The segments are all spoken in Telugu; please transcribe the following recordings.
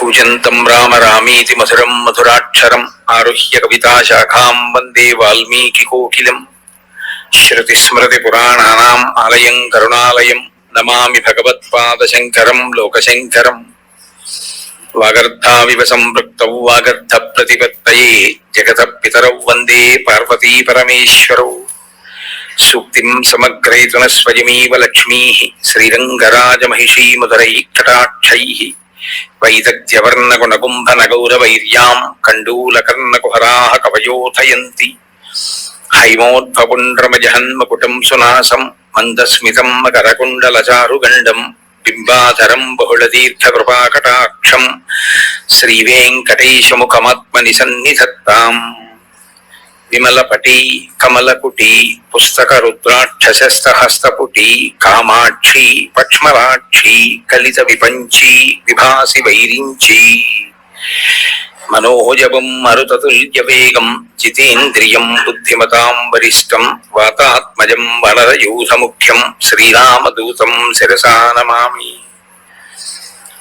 కూజంతం రామ రామీతి మధురం మధురాక్షరం ఆరుహ్య కవితాశాఖాం వందే వాల్మీకి కోకిలం శ్రుతిస్మృతిపురాణానాం ఆలయం కరుణాలయం నమామి భగవత్పాదశంకరం లోకశంకరం. వాగర్ధావివ సంపృక్తౌ వాగర్ధ ప్రతిపత్తయే జగతః పితరౌ వందే పార్వతీ పరమేశ్వరౌ. సూక్తిం సమగ్రయతున స్వయమేవ లక్ష్మీః శ్రీరంగరాజమహిషీ ముదరైః కటాక్షైః వైదగ్ధ్యవర్ణగుణగుంభనగౌరవైర్యాం కండూలకర్ణకుహరాः కవయోధయంతి. హైమోద్భపుండ్రమజహన్మకుటం సునాసం మందస్మితం మకరకుండలచారుగండం బింబాధరం బహుళదీర్ఘకృపాకటాక్షం శ్రీవేంకటేశముఖమాత్మని సన్నిధత్తాం. విమలపటి కమలకుటి పుస్తక రుద్రాక్షశస్తహస్తపుటి కామాక్షి పక్ష్మలాక్షి కలిత విపంచి విభాసి వైరించి. మనోజవం మరుతతుల్యవేగం జితేంద్రియం బుద్ధిమతాం వరిష్టం వాతాత్మజం వనరయూధముఖ్యం శ్రీరామదూతం శిరసా నమామి.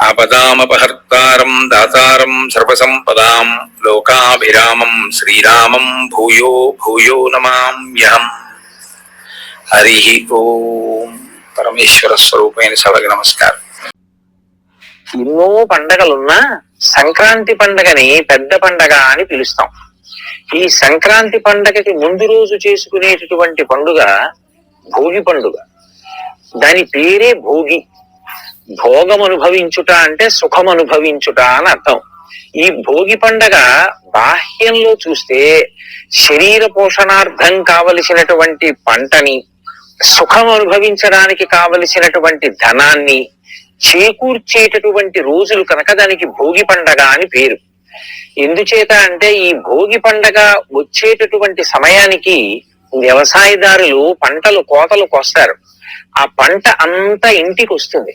ఆపదామపహర్తారం దాతారం సర్వసంపదాం లోకాభిరామం శ్రీరామం భూయో భూయో నమామ్యహం. హరి ఓం. పరమేశ్వర స్వరూపమైన సభకి నమస్కారం. ఎన్నో పండగలున్నా సంక్రాంతి పండగని పెద్ద పండగ అని పిలుస్తాం. ఈ సంక్రాంతి పండగకి ముందు రోజు చేసుకునేటటువంటి పండుగ భోగి పండుగ. దాని పేరే భోగి. భోగం అనుభవించుట అంటే సుఖం అనుభవించుట అని అర్థం. ఈ భోగి పండగ బాహ్యంలో చూస్తే శరీర పోషణార్థం కావలసినటువంటి పంటని, సుఖం అనుభవించడానికి కావలసినటువంటి ధనాన్ని చేకూర్చేటటువంటి రోజులు కనుక దానికి భోగి పండగ అని పేరు. ఎందుచేత అంటే ఈ భోగి పండగ వచ్చేటటువంటి సమయానికి వ్యవసాయదారులు పంటలు కోతలు కోస్తారు. ఆ పంట అంతా ఇంటికి వస్తుంది.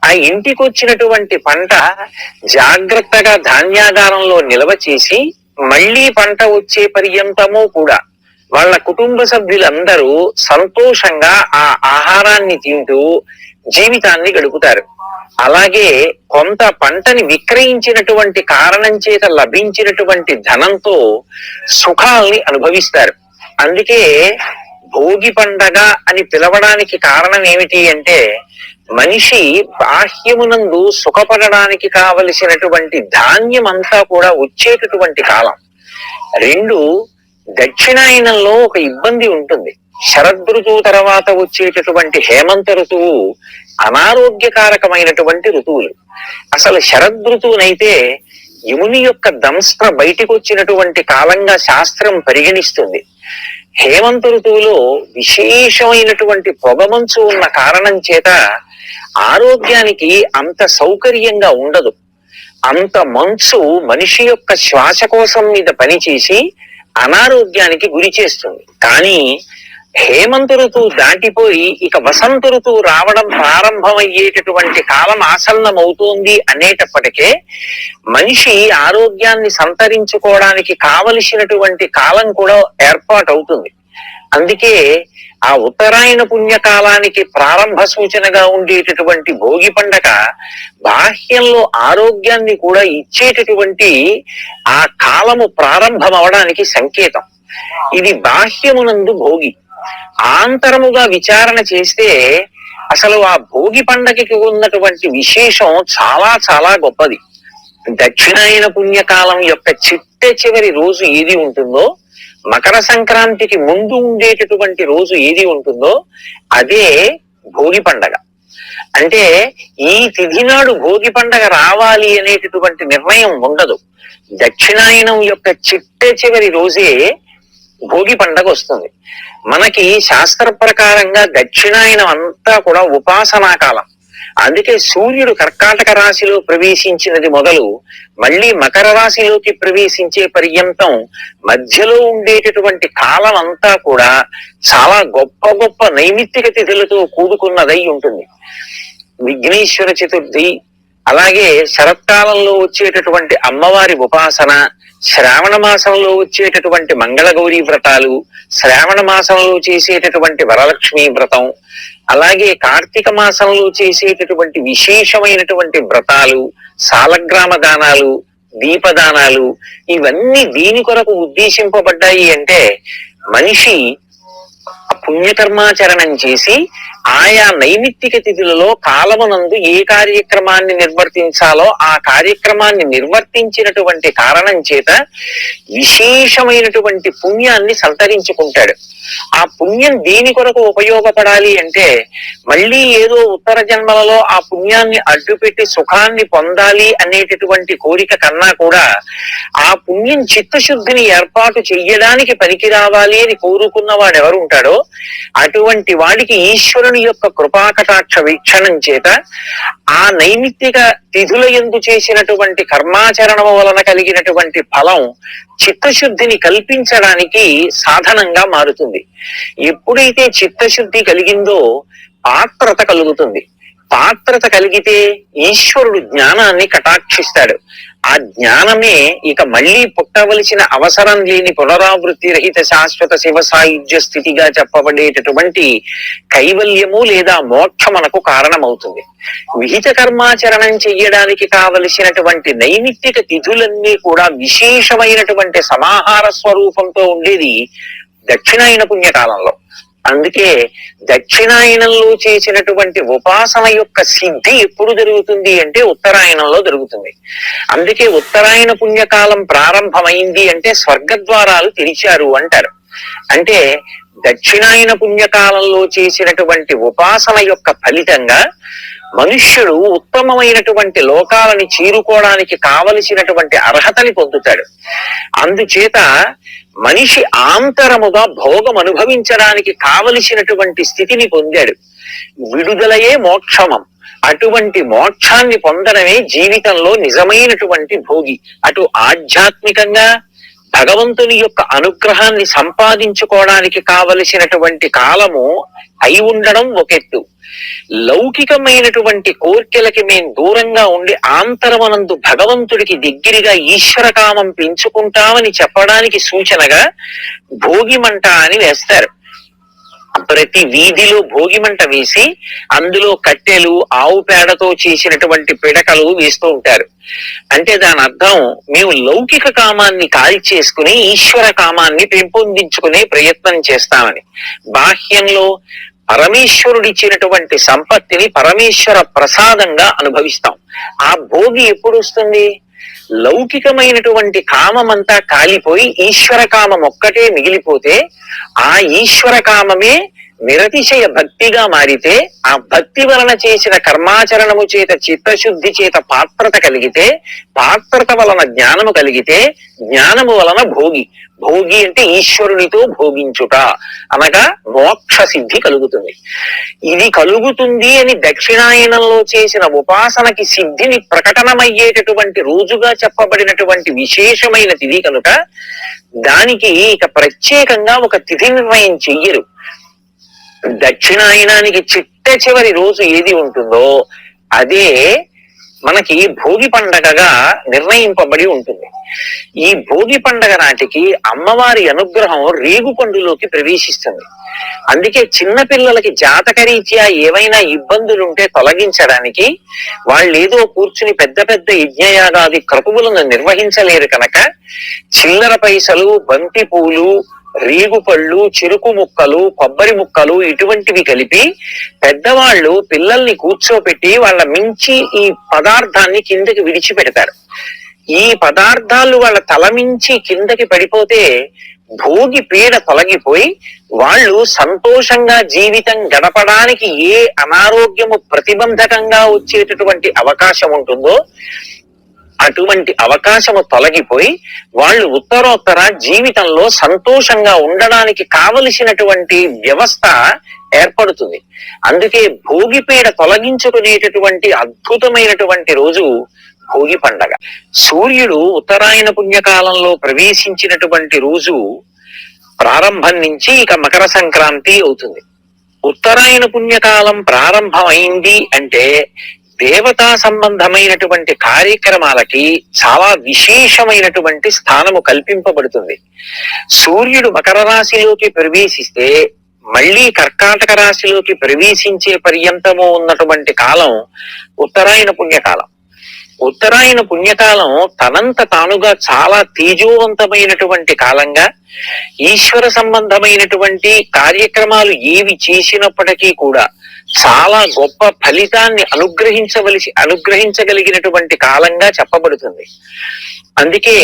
ఆ ఇంటికి వచ్చినటువంటి పంట జాగ్రత్తగా ధాన్యాగారంలో నిల్వ చేసి మళ్లీ పంట వచ్చే పర్యంతము కూడా వాళ్ళ కుటుంబ సభ్యులందరూ సంతోషంగా ఆ ఆహారాన్ని తింటూ జీవితాన్ని గడుపుతారు. అలాగే కొంత పంటని విక్రయించినటువంటి కారణం చేత లభించినటువంటి ధనంతో సుఖాల్ని అనుభవిస్తారు. అందుకే భోగి పండగ అని పిలవడానికి కారణం ఏమిటి అంటే మనిషి బాహ్యమునందు సుఖపడడానికి కావలసినటువంటి ధాన్యం అంతా కూడా వచ్చేటటువంటి కాలం. రెండు, దక్షిణాయనంలో ఒక ఇబ్బంది ఉంటుంది. శరదృతువు తర్వాత వచ్చేటటువంటి హేమంత ఋతువు అనారోగ్యకారకమైనటువంటి ఋతువులు. అసలు శరదృతువునైతే యముని యొక్క దంస్త్ర బయటికి వచ్చినటువంటి కాలంగా శాస్త్రం పరిగణిస్తుంది. హేమంత ఋతువులో విశేషమైనటువంటి పొగమంచు ఉన్న కారణం చేత ఆరోగ్యానికి అంత సౌకర్యంగా ఉండదు. అంత మంచు మనిషి యొక్క శ్వాసకోశం మీద పనిచేసి అనారోగ్యానికి గురి చేస్తుంది. కానీ హేమంత ఋతువు దాటిపోయి ఇక వసంత ఋతువు రావడం ప్రారంభమయ్యేటటువంటి కాలం ఆసన్నమవుతోంది అనేటప్పటికే మనిషి ఆరోగ్యాన్ని సంతరించుకోవడానికి కావలసినటువంటి కాలం కూడా ఏర్పాటవుతుంది. అందుకే ఆ ఉత్తరాయణ పుణ్యకాలానికి ప్రారంభ సూచనగా ఉండేటటువంటి భోగి పండగ బాహ్యంలో ఆరోగ్యాన్ని కూడా ఇచ్చేటటువంటి ఆ కాలము ప్రారంభం అవడానికి సంకేతం. ఇది బాహ్యమునందు భోగి. ఆంతరముగా విచారణ చేస్తే అసలు ఆ భోగి పండగకి ఉన్నటువంటి విశేషం చాలా చాలా గొప్పది. దక్షిణాయన పుణ్యకాలం యొక్క చిట్ట చివరి రోజు ఏది ఉంటుందో, మకర సంక్రాంతికి ముందు ఉండేటటువంటి రోజు ఏది ఉంటుందో అదే భోగి పండగ. అంటే ఈ తిథి నాడు భోగి పండగ రావాలి అనేటటువంటి నిర్ణయం ఉండదు. దక్షిణాయనం యొక్క చిట్ట చివరి రోజే భోగి పండగ వస్తుంది. మనకి శాస్త్ర ప్రకారంగా దక్షిణాయనం అంతా కూడా ఉపాసనా కాలం. అందుకే సూర్యుడు కర్కాటక రాశిలో ప్రవేశించినది మొదలు మళ్ళీ మకర రాశిలోకి ప్రవేశించే పర్యంతం మధ్యలో ఉండేటటువంటి కాలం అంతా కూడా చాలా గొప్ప గొప్ప నైమిత్తిక తిథులతో కూడుకున్నదై ఉంటుంది. విఘ్నేశ్వర చతుర్థి, అలాగే శరత్కాలంలో వచ్చేటటువంటి అమ్మవారి ఉపాసన, శ్రావణ మాసంలో వచ్చేటటువంటి మంగళగౌరి వ్రతాలు, శ్రావణ మాసంలో చేసేటటువంటి వరలక్ష్మి వ్రతం, అలాగే కార్తీక మాసంలో చేసేటటువంటి విశేషమైనటువంటి వ్రతాలు, సాలగ్రామ దానాలు, దీపదానాలు, ఇవన్నీ దీని కొరకు ఉద్దేశింపబడ్డాయి అంటే మనిషి పుణ్యకర్మాచరణం చేసి ఆయా నైమిత్తిక తిథులలో కాలమునందు ఏ కార్యక్రమాన్ని నిర్వర్తించాలో ఆ కార్యక్రమాన్ని నిర్వర్తించినటువంటి కారణం చేత విశేషమైనటువంటి పుణ్యాన్ని సంతరించుకుంటాడు. ఆ పుణ్యం దేని కొరకు ఉపయోగపడాలి అంటే మళ్ళీ ఏదో ఉత్తర జన్మలలో ఆ పుణ్యాన్ని అడ్డుపెట్టి సుఖాన్ని పొందాలి అనేటటువంటి కోరిక కన్నా కూడా ఆ పుణ్యం చిత్తశుద్ధిని ఏర్పాటు చెయ్యడానికి పనికి రావాలి అని కోరుకున్న వాడు ఎవరు ఉంటాడో అటువంటి వాడికి ఈశ్వరుని యొక్క కృపాకటాక్ష వీక్షణం చేత ఆ నైమిత్తిక తిథుల యందు చేసినటువంటి కర్మాచరణం వలన కలిగినటువంటి ఫలం చిత్తశుద్ధిని కల్పించడానికి సాధనంగా మారుతుంది. ఎప్పుడైతే చిత్తశుద్ధి కలిగిందో పాత్రత కలుగుతుంది. పాత్రత కలిగితే ఈశ్వరుడు జ్ఞానాన్ని కటాక్షిస్తాడు. ఆ జ్ఞానమే ఇక మళ్ళీ పుట్టవలసిన అవసరం లేని పునరావృత్తి రహిత శాశ్వత శివ సాయుధ్య స్థితిగా చెప్పబడేటటువంటి కైవల్యము లేదా మోక్షమునకు కారణమవుతుంది. విహిత కర్మాచరణం చెయ్యడానికి కావలసినటువంటి నైమిత్తిక తిథులన్నీ కూడా విశేషమైనటువంటి సమాహార స్వరూపంతో ఉండేది దక్షిణాయన పుణ్యకాలంలో. అందుకే దక్షిణాయనంలో చేసినటువంటి ఉపాసన యొక్క సిద్ధి ఎప్పుడు జరుగుతుంది అంటే ఉత్తరాయణంలో జరుగుతుంది. అందుకే ఉత్తరాయణ పుణ్యకాలం ప్రారంభమైంది అంటే స్వర్గద్వారాలు తెరిచారు అంటారు. అంటే దక్షిణాయన పుణ్యకాలంలో చేసినటువంటి ఉపాసన యొక్క ఫలితంగా మనుష్యుడు ఉత్తమమైనటువంటి లోకాలని చేరుకోవడానికి కావలసినటువంటి అర్హతని పొందుతాడు. అందుచేత మనిషి ఆంతరముగా భోగం అనుభవించడానికి కావలసినటువంటి స్థితిని పొందాడు. విడుదలయే మోక్షమం. అటువంటి మోక్షాన్ని పొందడమే జీవితంలో నిజమైనటువంటి భోగి. అటు ఆధ్యాత్మికంగా భగవంతుని యొక్క అనుగ్రహాన్ని సంపాదించుకోవడానికి కావలసినటువంటి కాలము అయి ఉండడం ఒకెత్తు, లౌకికమైనటువంటి కోర్కెలకి మేం దూరంగా ఉండి ఆంతరమనందు భగవంతుడికి దగ్గరగా ఈశ్వరకామం పెంచుకుంటామని చెప్పడానికి సూచనగా భోగిమంట అని వేస్తారు. ప్రతి వీధిలో భోగిమంట వేసి అందులో కట్టెలు, ఆవు పేడతో చేసినటువంటి పిడకలు వేస్తూ ఉంటారు. అంటే దాని అర్థం మేము లౌకిక కామాన్ని కాల్చేసుకుని ఈశ్వర కామాన్ని పెంపొందించుకునే ప్రయత్నం చేస్తామని. బాహ్యంలో పరమేశ్వరుడిచ్చినటువంటి సంపత్తిని పరమేశ్వర ప్రసాదంగా అనుభవిస్తాం. ఆ భోగి ఎప్పుడు వస్తుంది? లౌకికమైనటువంటి కామమంతా కాలిపోయి ఈశ్వర కామం ఒక్కటే మిగిలిపోతే ఆ ఈశ్వర కామమే నిరతిశయ భక్తిగా మారితే, ఆ భక్తి వలన చేసిన కర్మాచరణము చేత చిత్తశుద్ధి చేత పాత్రత కలిగితే, పాత్రత వలన జ్ఞానము కలిగితే, జ్ఞానము వలన భోగి. భోగి అంటే ఈశ్వరునితో భోగించుట అనగా మోక్ష సిద్ధి కలుగుతుంది. ఇది కలుగుతుంది అని దక్షిణాయనంలో చేసిన ఉపాసనకి సిద్ధిని ప్రకటనమయ్యేటటువంటి రోజుగా చెప్పబడినటువంటి విశేషమైన తిథి కనుక దానికి ఇక ప్రత్యేకంగా ఒక తిథి నిర్ణయం చెయ్యరు. దక్షిణాయనానికి చిట్ట చివరి రోజు ఏది ఉంటుందో అదే మనకి భోగి పండగగా నిర్ణయింపబడి ఉంటుంది. ఈ భోగి పండగ నాటికి అమ్మవారి అనుగ్రహం రేగు పండులోకి ప్రవేశిస్తుంది. అందుకే చిన్న పిల్లలకి జాతకరీత్యా ఏవైనా ఇబ్బందులుంటే తొలగించడానికి వాళ్ళేదో కూర్చుని పెద్ద పెద్ద యజ్ఞయాగాది క్రతువులను నిర్వహించలేరు కనుక చిల్లర పైసలు, బంతి పూలు, రేగుపళ్ళు, చెరుకు ముక్కలు, కొబ్బరి ముక్కలు ఇటువంటివి కలిపి పెద్దవాళ్ళు పిల్లల్ని కూర్చోపెట్టి వాళ్ళ మించి ఈ పదార్థాన్ని కిందకి విడిచిపెడతారు. ఈ పదార్థాలు వాళ్ళ తల మించి కిందకి పడిపోతే భోగి పీడ తొలగిపోయి వాళ్ళు సంతోషంగా జీవితం గడపడానికి ఏ అనారోగ్యము ప్రతిబంధకంగా వచ్చేటటువంటి అవకాశం ఉంటుందో అటువంటి అవకాశము తొలగిపోయి వాళ్ళు ఉత్తరోత్తర జీవితంలో సంతోషంగా ఉండడానికి కావలసినటువంటి వ్యవస్థ ఏర్పడుతుంది. అందుకే భోగిపీడ తొలగించుకునేటటువంటి అద్భుతమైనటువంటి రోజు భోగి పండగ. సూర్యుడు ఉత్తరాయణ పుణ్యకాలంలో ప్రవేశించినటువంటి రోజు ప్రారంభం నుంచి ఇక మకర సంక్రాంతి అవుతుంది. ఉత్తరాయణ పుణ్యకాలం ప్రారంభమైంది అంటే దేవతా సంబంధమైనటువంటి కార్యక్రమాలకి చాలా విశేషమైనటువంటి స్థానము కల్పింపబడుతుంది. సూర్యుడు మకర రాశిలోకి ప్రవేశిస్తే మళ్ళీ కర్కాటక రాశిలోకి ప్రవేశించే పర్యంతము ఉన్నటువంటి కాలం ఉత్తరాయణ పుణ్యకాలం. ఉత్తరాయణ పుణ్యకాలం తనంత తానుగా చాలా తేజోవంతమైనటువంటి కాలంగా, ఈశ్వర సంబంధమైనటువంటి కార్యక్రమాలు ఏవి చేసినప్పటికీ కూడా చాలా గొప్ప ఫలితాన్ని అనుగ్రహించగలిగినటువంటి కాలంగా చెప్పబడుతుంది. అందుకే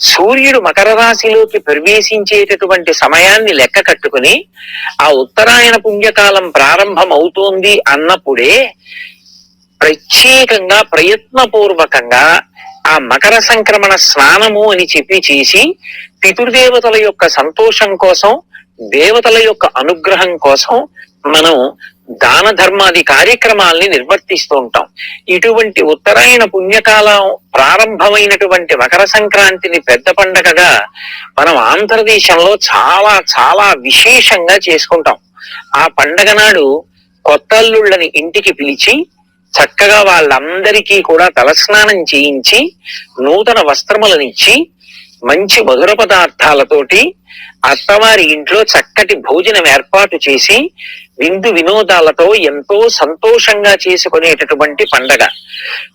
సూర్యుడు మకర రాశిలోకి ప్రవేశించేటటువంటి సమయాన్ని లెక్క కట్టుకుని ఆ ఉత్తరాయణ పుణ్యకాలం ప్రారంభం అవుతోంది అన్నప్పుడే ప్రత్యేకంగా ప్రయత్నపూర్వకంగా ఆ మకర సంక్రమణ స్నానము అని చెప్పి చేసి పితృదేవతల యొక్క సంతోషం కోసం, దేవతల యొక్క అనుగ్రహం కోసం మనం దాన ధర్మాది కార్యక్రమాల్ని నిర్వర్తిస్తూ ఉంటాం. ఇటువంటి ఉత్తరాయణ పుణ్యకాలం ప్రారంభమైనటువంటి మకర సంక్రాంతిని పెద్ద పండగగా మనం ఆంధ్రదేశంలో చాలా చాలా విశేషంగా చేసుకుంటాం. ఆ పండగ నాడు కొత్తల్లుళ్ళని ఇంటికి పిలిచి చక్కగా వాళ్ళందరికీ కూడా తలస్నానం చేయించి నూతన వస్త్రములనిచ్చి మంచి మధుర పదార్థాలతోటి అత్తవారి ఇంట్లో చక్కటి భోజనం ఏర్పాటు చేసి విందు వినోదాలతో ఎంతో సంతోషంగా చేసుకునేటటువంటి పండగ.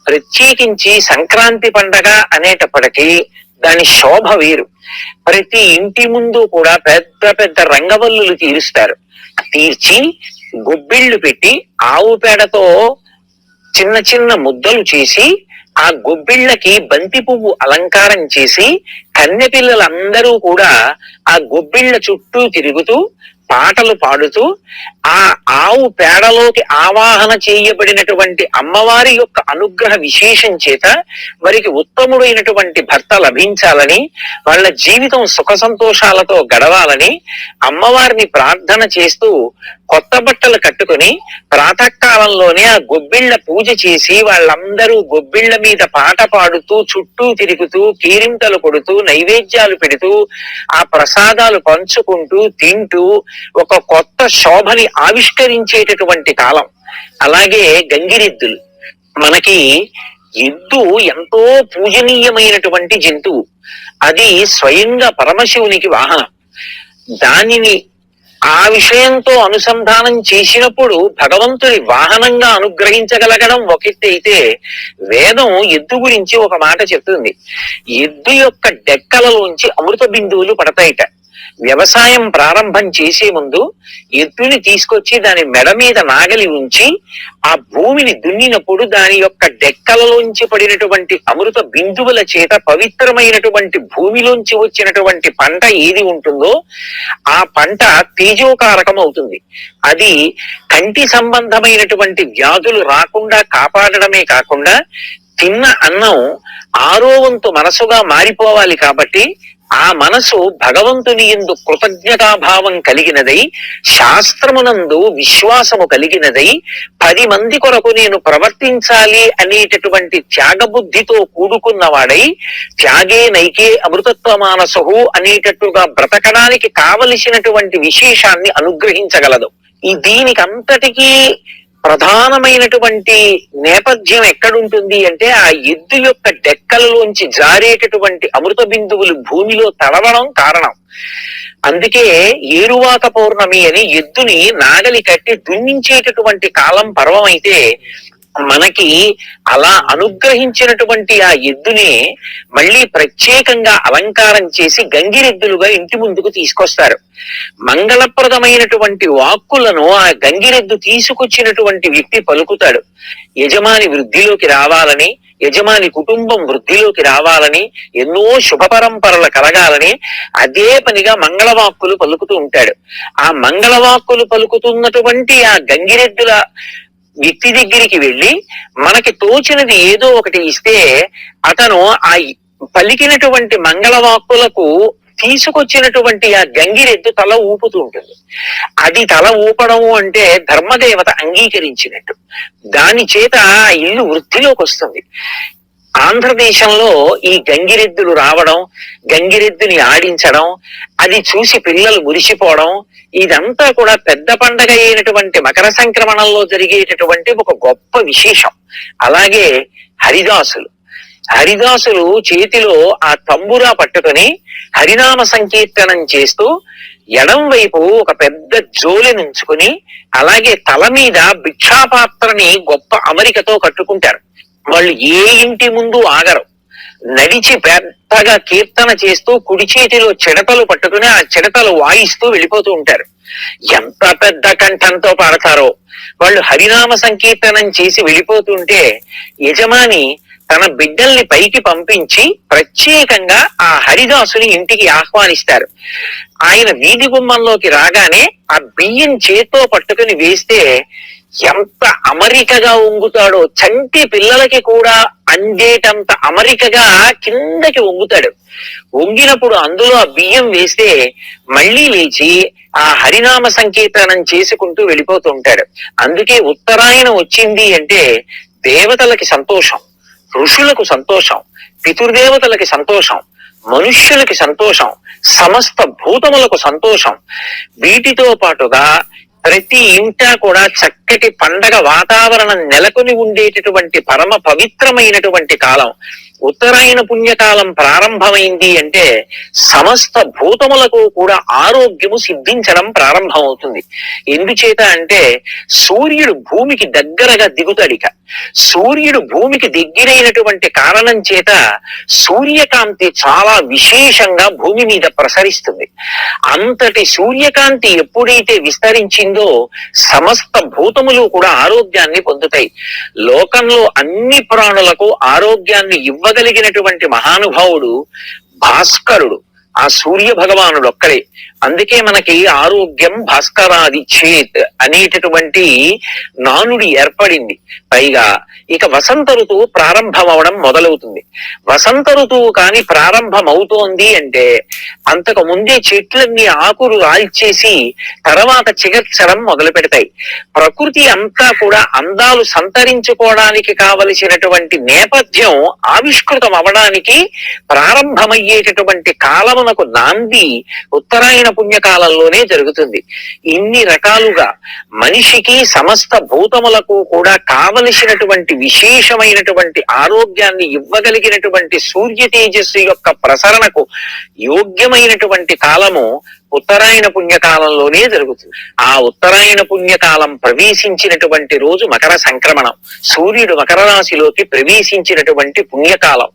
ప్రత్యేకించి సంక్రాంతి పండగ అనేటప్పటికీ దాని శోభ వేరు. ప్రతి ఇంటి ముందు కూడా పెద్ద పెద్ద రంగవల్లులు తీరుస్తారు. తీర్చి గొబ్బిళ్లు పెట్టి ఆవు పేడతో చిన్న చిన్న ముద్దలు చేసి ఆ గొబ్బిళ్ళకి బంతి పువ్వు అలంకారం చేసి కన్నె పిల్లలందరూ కూడా ఆ గొబ్బిళ్ళ చుట్టూ తిరుగుతూ పాటలు పాడుతూ ఆ ఆవు పేడలోకి ఆవాహన చేయబడినటువంటి అమ్మవారి యొక్క అనుగ్రహ విశేషం చేత వారికి ఉత్తముడైనటువంటి భర్త లభించాలని, వాళ్ళ జీవితం సుఖ సంతోషాలతో గడవాలని అమ్మవారిని ప్రార్థన చేస్తూ కొత్త బట్టలు కట్టుకుని ప్రాతకాలంలోనే ఆ గొబ్బిళ్ల పూజ చేసి వాళ్ళందరూ గొబ్బిళ్ల మీద పాట పాడుతూ చుట్టూ తిరుగుతూ కీరింతలు కొడుతూ నైవేద్యాలు పెడుతూ ఆ ప్రసాదాలు పంచుకుంటూ తింటూ ఒక కొత్త శోభని ఆవిష్కరించేటటువంటి కాలం. అలాగే గంగిరెద్దులు, మనకి ఎద్దు ఎంతో పూజనీయమైనటువంటి జంతువు. అది స్వయంగా పరమశివునికి వాహనం. దానిని ఆ విషయంతో అనుసంధానం చేసినప్పుడు భగవంతుడి వాహనంగా అనుగ్రహించగలగడం ఒకటైతే, వేదం ఎద్దు గురించి ఒక మాట చెప్తుంది. ఎద్దు యొక్క డెక్కలలోంచి అమృత బిందువులు పడతాయిట. వ్యవసాయం ప్రారంభం చేసే ముందు ఎద్దుని తీసుకొచ్చి దాని మెడ మీద నాగలి ఉంచి ఆ భూమిని దున్నినప్పుడు దాని యొక్క డెక్కలలోంచి పడినటువంటి అమృత బిందువుల చేత పవిత్రమైనటువంటి భూమిలోంచి వచ్చినటువంటి పంట ఏది ఉంటుందో ఆ పంట తేజోకారకం అవుతుంది. అది కంటి సంబంధమైనటువంటి వ్యాధులు రాకుండా కాపాడడమే కాకుండా తిన్న అన్నం ఆరో వంతు మనసుగా మారిపోవాలి. కాబట్టి ఆ మనసు భగవంతుని యందు కృతజ్ఞతాభావం కలిగినదై, శాస్త్రమునందు విశ్వాసము కలిగినదై, 10 మంది కొరకు నేను ప్రవర్తించాలి అనేటటువంటి త్యాగబుద్ధితో కూడుకున్నవాడై, త్యాగే నైకే అమృతత్వ మానసహు అనేటట్టుగా బ్రతకడానికి కావలసినటువంటి విశేషాన్ని అనుగ్రహించగలదు. ఈ దీనికంతటికీ ప్రధానమైనటువంటి నేపథ్యం ఎక్కడుంటుంది అంటే ఆ ఎద్దు యొక్క డెక్కలలోంచి జారేటటువంటి అమృత బిందువులు భూమిలో తడవడం కారణం. అందుకే ఏరువాక పౌర్ణమి అని ఎద్దుని నాగలి కట్టి దున్నించేటటువంటి కాలం పర్వం అయితే, మనకి అలా అనుగ్రహించినటువంటి ఆ ఎద్దుని మళ్ళీ ప్రత్యేకంగా అలంకారం చేసి గంగిరెద్దులుగా ఇంటి ముందుకు తీసుకొస్తారు. మంగళప్రదమైనటువంటి వాక్కులను ఆ గంగిరెద్దు తీసుకొచ్చినటువంటి వ్యక్తి పలుకుతాడు. యజమాని వృద్ధిలోకి రావాలని, యజమాని కుటుంబం వృద్ధిలోకి రావాలని, ఎన్నో శుభ పరంపరలు కలగాలని అదే పనిగా మంగళవాక్కులు పలుకుతూ ఉంటాడు. ఆ మంగళవాక్కులు పలుకుతున్నటువంటి ఆ గంగిరెద్దుల వ్యక్తి దగ్గరికి వెళ్ళి మనకి తోచినది ఏదో ఒకటి ఇస్తే అతను ఆ పలికినటువంటి మంగళవాక్కులకు తీసుకొచ్చినటువంటి ఆ గంగిరెద్దు తల ఊపుతూ ఉంటుంది. అది తల ఊపడము అంటే ధర్మదేవత అంగీకరించినట్టు. దాని చేత ఆ ఇల్లు వృద్ధిలోకి వస్తుంది. ఆంధ్రదేశంలో ఈ గంగిరెద్దులు రావడం, గంగిరెద్దుని ఆడించడం, అది చూసి పిల్లలు మురిసిపోవడం, ఇదంతా కూడా పెద్ద పండగ అయినటువంటి మకర సంక్రమణంలో జరిగేటటువంటి ఒక గొప్ప విశేషం. అలాగే హరిదాసులు హరిదాసులు చేతిలో ఆ తంబురా పట్టుకొని హరినామ సంకీర్తనం చేస్తూ ఎడం వైపు ఒక పెద్ద జోలె నుంచుకుని అలాగే తల మీద భిక్షాపాత్రని గొప్ప అమరికతో కట్టుకుంటారు. వాళ్ళు ఏ ఇంటి ముందు ఆగరు. నడిచి పెద్దగా కీర్తన చేస్తూ కుడి చేతిలో చిడతలు పట్టుకుని ఆ చిడతలు వాయిస్తూ వెళ్ళిపోతూ ఉంటారు. ఎంత పెద్ద కంఠంతో పాడతారో. వాళ్ళు హరినామ సంకీర్తనం చేసి వెళ్ళిపోతుంటే యజమాని తన బిడ్డల్ని పైకి పంపించి ప్రత్యేకంగా ఆ హరిదాసుని ఇంటికి ఆహ్వానిస్తారు. ఆయన వీధి గుమ్మంలోకి రాగానే ఆ బియ్యం చేత్తో పట్టుకుని వేస్తే ఎంత అమరికగా వంగుతాడో, చంటి పిల్లలకి కూడా అందేటంత అమరికగా కిందకి వంగుతాడు. వంగినప్పుడు అందులో ఆ బియ్యం వేస్తే మళ్ళీ లేచి ఆ హరినామ సంకీర్తనం చేసుకుంటూ వెళ్ళిపోతూ ఉంటాడు. అందుకే ఉత్తరాయణం వచ్చింది అంటే దేవతలకి సంతోషం, ఋషులకు సంతోషం, పితృదేవతలకి సంతోషం, మనుష్యులకి సంతోషం, సమస్త భూతములకు సంతోషం. వీటితో పాటుగా ప్రతి ఇంట కూడా చక్కటి పండగ వాతావరణం నెలకొని ఉండేటటువంటి పరమ పవిత్రమైనటువంటి కాలం. ఉత్తరాయణ పుణ్యకాలం ప్రారంభమైంది అంటే సమస్త భూతములకు కూడా ఆరోగ్యము సిద్ధించడం ప్రారంభమవుతుంది. ఎందుచేత అంటే సూర్యుడు భూమికి దగ్గరగా దిగుతాడిక. సూర్యుడు భూమికి దగ్గరైనటువంటి కారణం చేత సూర్యకాంతి చాలా విశేషంగా భూమి మీద ప్రసరిస్తుంది. అంతటి సూర్యకాంతి ఎప్పుడైతే విస్తరించిందో సమస్త భూతములు కూడా ఆరోగ్యాన్ని పొందుతాయి. లోకంలో అన్ని ప్రాణులకు ఆరోగ్యాన్ని ఇవ్వగలిగినటువంటి మహానుభావుడు భాస్కరుడు, ఆ సూర్య భగవానుడు ఒక్కడే. అందుకే మనకి ఆరోగ్యం భాస్కరాది చేత్ అనేటటువంటి నానుడి ఏర్పడింది. పైగా ఇక వసంత ఋతువు ప్రారంభం అవడం మొదలవుతుంది. వసంత ఋతువు కాని ప్రారంభం అవుతోంది అంటే అంతకు ముందే చెట్లన్నీ ఆకులు రాల్చేసి తర్వాత చిగర్చడం మొదలు పెడతాయి. ప్రకృతి అంతా కూడా అందాలు సంతరించుకోవడానికి కావలసినటువంటి నేపథ్యం ఆవిష్కృతం అవడానికి ప్రారంభమయ్యేటటువంటి కాలమునకు నాంది ఉత్తరాయణ పుణ్యకాలంలోనే జరుగుతుంది. ఇన్ని రకాలుగా మనిషికి సమస్త భూతములకు కూడా కావలసినటువంటి విశేషమైనటువంటి ఆరోగ్యాన్ని ఇవ్వగలిగినటువంటి సూర్య తేజస్సు యొక్క ప్రసరణకు యోగ్యమైనటువంటి కాలము ఉత్తరాయణ పుణ్యకాలంలోనే జరుగుతుంది. ఆ ఉత్తరాయణ పుణ్యకాలం ప్రవేశించినటువంటి రోజు మకర సంక్రమణం. సూర్యుడు మకర రాశిలోకి ప్రవేశించినటువంటి పుణ్యకాలం.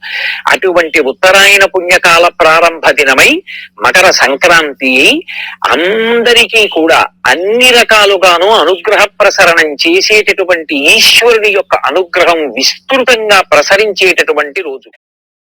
అటువంటి ఉత్తరాయణ పుణ్యకాల ప్రారంభ దినమై మకర సంక్రాంతి అందరికీ కూడా అన్ని రకాలుగాను అనుగ్రహ ప్రసరణం చేసేటటువంటి ఈశ్వరుని యొక్క అనుగ్రహం విస్తృతంగా ప్రసరించేటటువంటి రోజు.